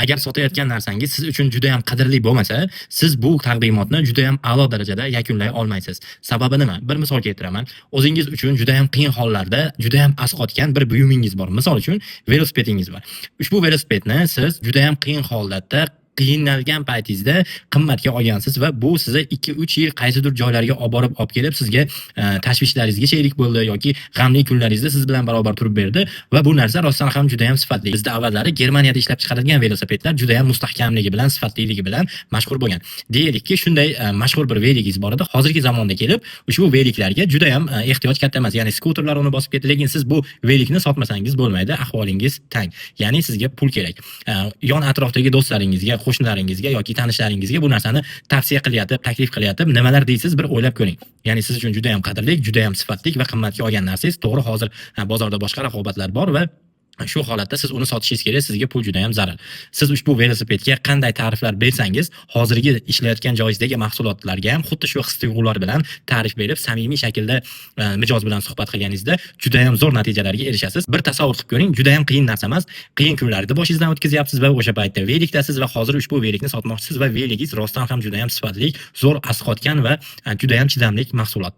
Agar sotayotgan narsangiz siz uchun juda ham qadrli bo'lmasa, siz bu taqdimotni juda ham a'lo darajada yakunlay olmaysiz. Sababi nima? Bir misol keltiraman. O'zingiz uchun juda ham qiyin hollarda, juda ham asqotgan bir buyumingiz bor. Misol uchun velosipedingiz bor. Ushbu velosipedni siz juda ham qiyin holatda qiynalgan paytingizda qimmatga olgansiz va bu sizni 2-3 yil qaysidir joylarga olib kelib sizga tashvishlaringizga sherik bo'ldi yoki g'amli kunlaringizda siz bilan barobar turib berdi va bu narsa rostdan ham juda ham sifatli. Bizda avvallari Germaniyada ishlab chiqarilgan velosipedlar juda ham mustahkamligi bilan, sifatliligi bilan mashhur bo'lgan. Deylikki, shunday mashhur bir veligingiz bor edi. Hozirgi zamonda kelib ushbu veliklarga juda ham ehtiyoj katta emas. Ya'ni skuterlar uni bosib ketdi, lekin siz bu velikni sotmasangiz bo'lmaydi. Ahvolingiz tang. Ya'ni sizga pul kerak. Yon atrofdagi do'stlaringizga, qo'shnilaringizga yoki tanishlaringizga bu narsani tavsiya qilyapti, taklif qilyapti, nimalar deysiz, bir o'ylab ko'ring. Ya'ni siz uchun juda ham qadrli, juda ham sifatli va qimmatga olgan narsangiz. To'g'ri, hozir bozorda boshqa raqobatlar bor va shu holatda siz uni sotishingiz kerak, sizga pul juda ham zarar. Siz ushbu velosipedga qanday ta'riflar bersangiz, hozirgi ishlayotgan joyingizdagi mahsulotlarga ham xuddi shu his-tuyg'ular bilan ta'rif berib, samimiy shaklda mijoz bilan suhbat qilganingizda juda ham zo'r natijalarga erishasiz. Bir tasavvur qilib ko'ring, juda ham qiyin narsa emas. Qiyin kunlarni boshingizdan o'tkazyapsiz va o'sha paytda velikdasiz va hozir ushbu velikni sotmoqchisiz va veligingiz rostdan ham juda ham sifatli, zo'r asqotgan va juda ham chidamli mahsulot.